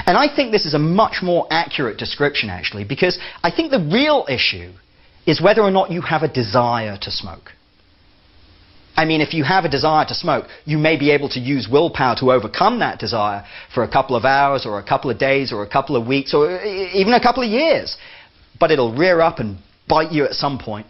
And I think this is a much more accurate description, actually, because I think the real issue is whether or not you have a desire to smoke. I mean, if you have a desire to smoke, you may be able to use willpower to overcome that desire for a couple of hours or a couple of days or a couple of weeks or even a couple of years. But it'll rear up and bite you at some point.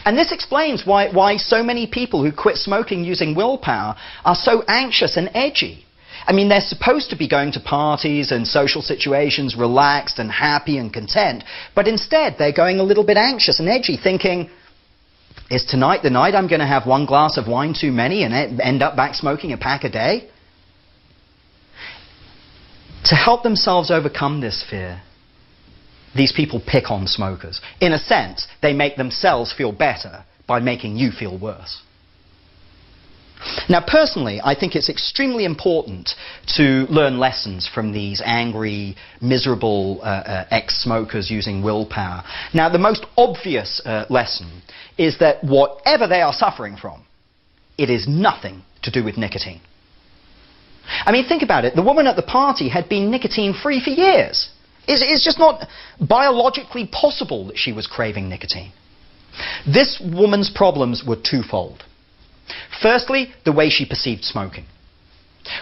And this explains why so many people who quit smoking using willpower are so anxious and edgy. I mean, they're supposed to be going to parties and social situations relaxed and happy and content, but instead they're going a little bit anxious and edgy, thinking, is tonight the night I'm going to have one glass of wine too many and end up back smoking a pack a day? To help themselves overcome this fear, these people pick on smokers. In a sense, they make themselves feel better by making you feel worse. Now, personally, I think it's extremely important to learn lessons from these angry, miserable ex-smokers using willpower. Now, the most obvious lesson is that whatever they are suffering from, it is nothing to do with nicotine. I mean, think about it. The woman at the party had been nicotine-free for years. It's just not biologically possible that she was craving nicotine. This woman's problems were twofold. Firstly, the way she perceived smoking.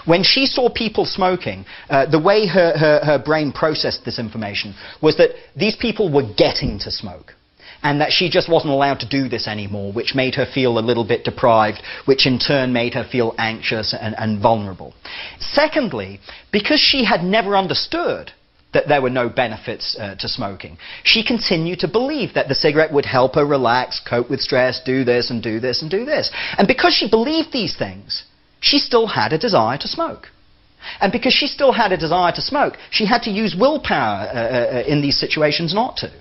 When she saw people smoking, the way her brain processed this information was that these people were getting to smoke, and that she just wasn't allowed to do this anymore, which made her feel a little bit deprived, which in turn made her feel anxious and vulnerable. Secondly, because she had never understood that there were no benefits to smoking, she continued to believe that the cigarette would help her relax, cope with stress, do this and do this and do this. And because she believed these things, she still had a desire to smoke. And because she still had a desire to smoke, she had to use willpower in these situations not to.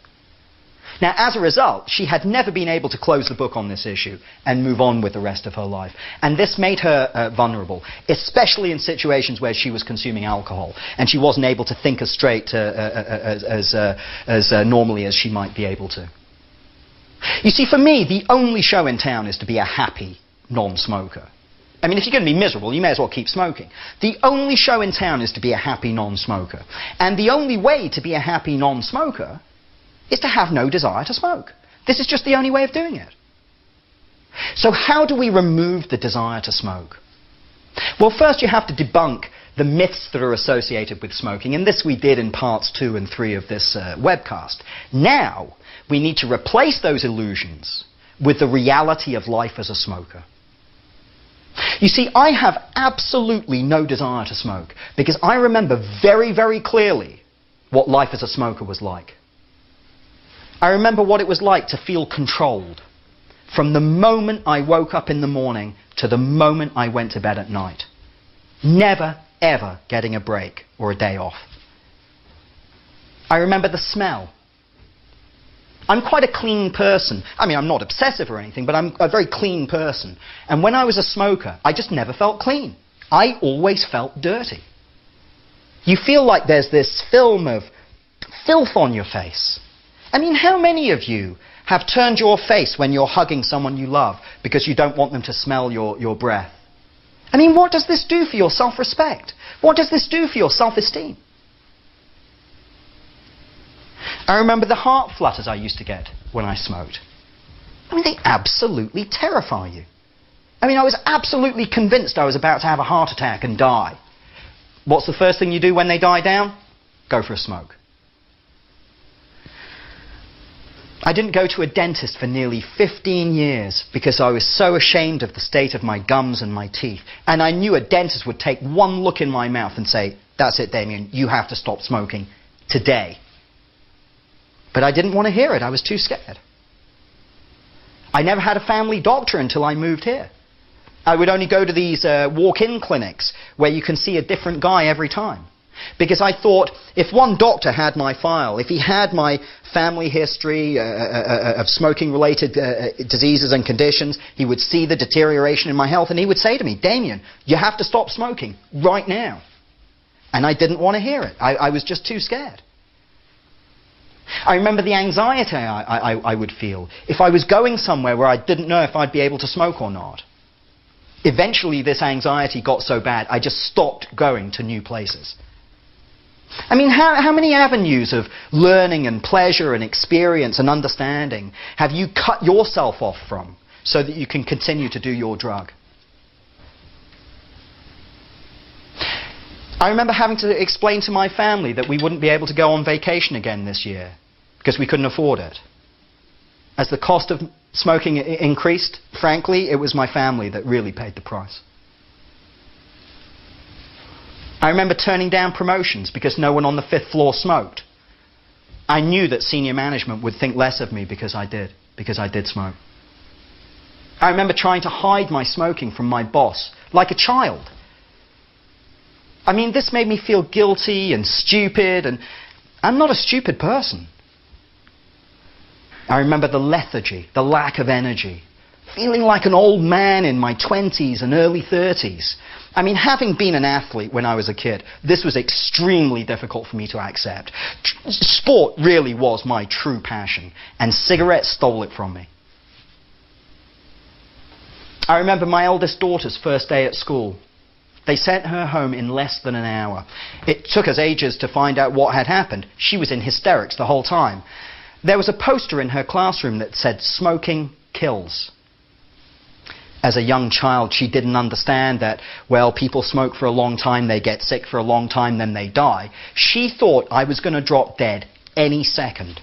Now, as a result, she had never been able to close the book on this issue and move on with the rest of her life. And this made her vulnerable, especially in situations where she was consuming alcohol and she wasn't able to think as straight as normally as she might be able to. You see, for me, the only show in town is to be a happy non-smoker. I mean, if you're going to be miserable, you may as well keep smoking. The only show in town is to be a happy non-smoker. And the only way to be a happy non-smoker is to have no desire to smoke. This is just the only way of doing it. So how do we remove the desire to smoke? Well, first you have to debunk the myths that are associated with smoking, and this we did in parts 2 and 3 of this webcast. Now, we need to replace those illusions with the reality of life as a smoker. You see, I have absolutely no desire to smoke, because I remember very, very clearly what life as a smoker was like. I remember what it was like to feel controlled from the moment I woke up in the morning to the moment I went to bed at night. Never, ever getting a break or a day off. I remember the smell. I'm quite a clean person. I mean, I'm not obsessive or anything, but I'm a very clean person. And when I was a smoker, I just never felt clean. I always felt dirty. You feel like there's this film of filth on your face. I mean, how many of you have turned your face when you're hugging someone you love because you don't want them to smell your breath? I mean, what does this do for your self-respect? What does this do for your self-esteem? I remember the heart flutters I used to get when I smoked. I mean, they absolutely terrify you. I mean, I was absolutely convinced I was about to have a heart attack and die. What's the first thing you do when they die down? Go for a smoke. I didn't go to a dentist for nearly 15 years because I was so ashamed of the state of my gums and my teeth. And I knew a dentist would take one look in my mouth and say, "That's it, Damien, you have to stop smoking today." But I didn't want to hear it. I was too scared. I never had a family doctor until I moved here. I would only go to these walk-in clinics where you can see a different guy every time. Because I thought, if one doctor had my file, if he had my family history of smoking-related diseases and conditions, he would see the deterioration in my health and he would say to me, "Damien, you have to stop smoking right now." And I didn't want to hear it. I was just too scared. I remember the anxiety I would feel if I was going somewhere where I didn't know if I'd be able to smoke or not. Eventually this anxiety got so bad I just stopped going to new places. I mean, how many avenues of learning and pleasure and experience and understanding have you cut yourself off from so that you can continue to do your drug? I remember having to explain to my family that we wouldn't be able to go on vacation again this year because we couldn't afford it. As the cost of smoking increased, frankly, it was my family that really paid the price. I remember turning down promotions because no one on the 5th floor smoked. I knew that senior management would think less of me because I did smoke. I remember trying to hide my smoking from my boss, like a child. I mean, this made me feel guilty and stupid, and I'm not a stupid person. I remember the lethargy, the lack of energy, feeling like an old man in my 20s and early 30s. I mean, having been an athlete when I was a kid, this was extremely difficult for me to accept. Sport really was my true passion, and cigarettes stole it from me. I remember my eldest daughter's first day at school. They sent her home in less than an hour. It took us ages to find out what had happened. She was in hysterics the whole time. There was a poster in her classroom that said, "Smoking kills." As a young child, she didn't understand that, well, people smoke for a long time, they get sick for a long time, then they die. She thought I was going to drop dead any second.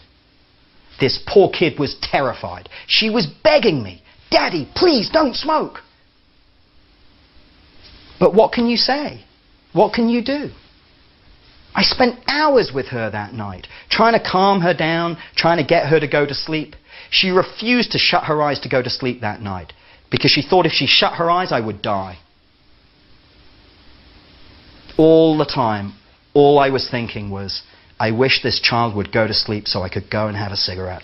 This poor kid was terrified. She was begging me, "Daddy, please don't smoke." But what can you say? What can you do? I spent hours with her that night, trying to calm her down, trying to get her to go to sleep. She refused to shut her eyes to go to sleep that night, because she thought if she shut her eyes, I would die. All the time, all I was thinking was, I wish this child would go to sleep so I could go and have a cigarette.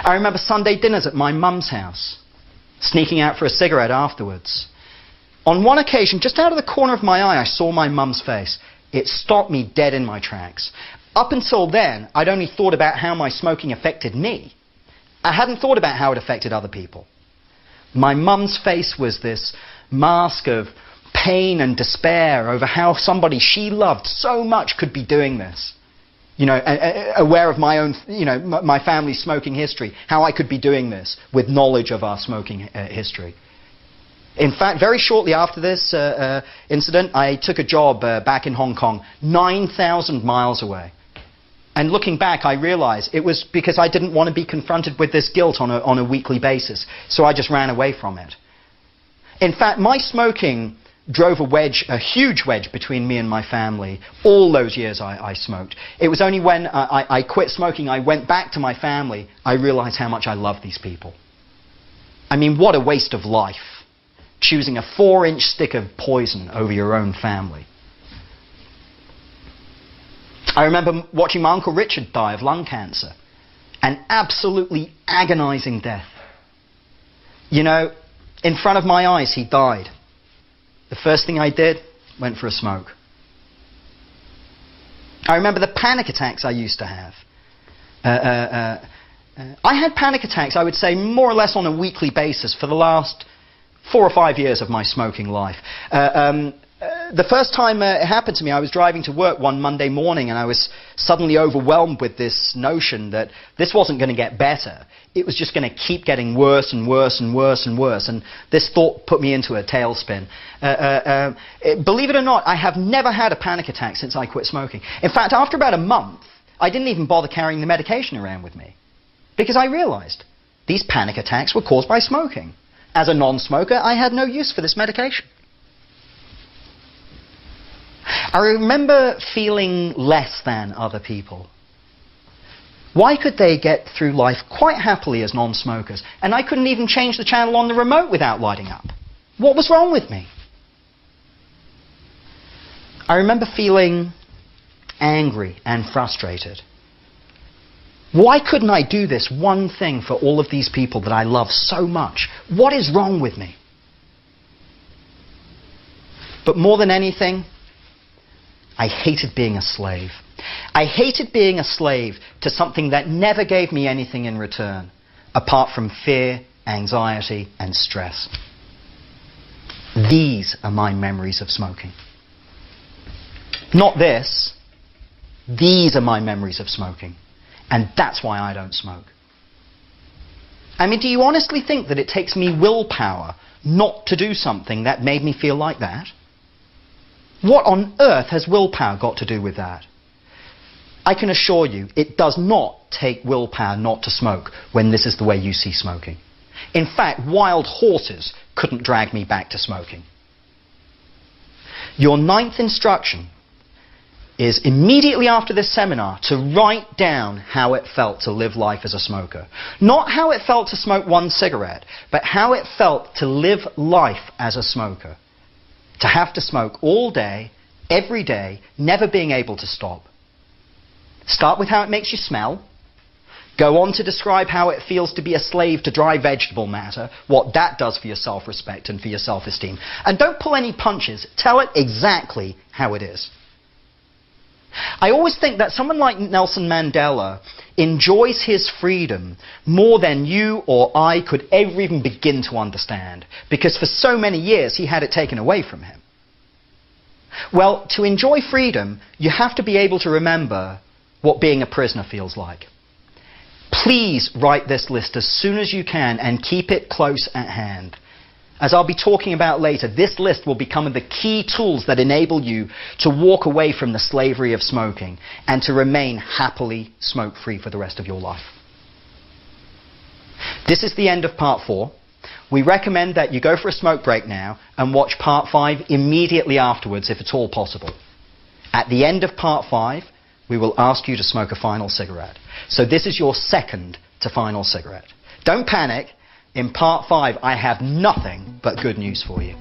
I remember Sunday dinners at my mum's house, sneaking out for a cigarette afterwards. On one occasion, just out of the corner of my eye, I saw my mum's face. It stopped me dead in my tracks. Up until then, I'd only thought about how my smoking affected me. I hadn't thought about how it affected other people. My mum's face was this mask of pain and despair over how somebody she loved so much could be doing this. You know, aware of my own, my family's smoking history, how I could be doing this with knowledge of our smoking history. In fact, very shortly after this incident, I took a job back in Hong Kong, 9,000 miles away. And looking back, I realized it was because I didn't want to be confronted with this guilt on a weekly basis. So I just ran away from it. In fact, my smoking drove a huge wedge between me and my family all those years I smoked. It was only when I quit smoking, I went back to my family, I realized how much I love these people. I mean, what a waste of life, choosing a 4-inch stick of poison over your own family. I remember watching my Uncle Richard die of lung cancer, an absolutely agonizing death. You know, in front of my eyes he died. The first thing I did, went for a smoke. I remember the panic attacks I used to have. I had panic attacks, I would say, more or less on a weekly basis for the last 4 or 5 years of my smoking life. The first time it happened to me, I was driving to work one Monday morning and I was suddenly overwhelmed with this notion that this wasn't going to get better. It was just going to keep getting worse and worse and worse and worse. And this thought put me into a tailspin. Believe it or not, I have never had a panic attack since I quit smoking. In fact, after about a month, I didn't even bother carrying the medication around with me. Because I realized these panic attacks were caused by smoking. As a non-smoker, I had no use for this medication. I remember feeling less than other people. Why could they get through life quite happily as non-smokers, and I couldn't even change the channel on the remote without lighting up? What was wrong with me? I remember feeling angry and frustrated. Why couldn't I do this one thing for all of these people that I love so much? What is wrong with me? But more than anything, I hated being a slave. I hated being a slave to something that never gave me anything in return, apart from fear, anxiety, and stress. These are my memories of smoking. Not this. These are my memories of smoking. And that's why I don't smoke. I mean, do you honestly think that it takes me willpower not to do something that made me feel like that? What on earth has willpower got to do with that? I can assure you, it does not take willpower not to smoke when this is the way you see smoking. In fact, wild horses couldn't drag me back to smoking. Your 9th instruction is immediately after this seminar to write down how it felt to live life as a smoker. Not how it felt to smoke one cigarette, but how it felt to live life as a smoker. To have to smoke all day, every day, never being able to stop. Start with how it makes you smell. Go on to describe how it feels to be a slave to dry vegetable matter, what that does for your self-respect and for your self-esteem. And don't pull any punches. Tell it exactly how it is. I always think that someone like Nelson Mandela enjoys his freedom more than you or I could ever even begin to understand, because for so many years he had it taken away from him. Well, to enjoy freedom, you have to be able to remember what being a prisoner feels like. Please write this list as soon as you can and keep it close at hand. As I'll be talking about later, this list will become the key tools that enable you to walk away from the slavery of smoking and to remain happily smoke-free for the rest of your life. This is the end of part 4. We recommend that you go for a smoke break now and watch part 5 immediately afterwards, if at all possible. At the end of part 5, we will ask you to smoke a final cigarette. So this is your second to final cigarette. Don't panic. In part 5, I have nothing but good news for you.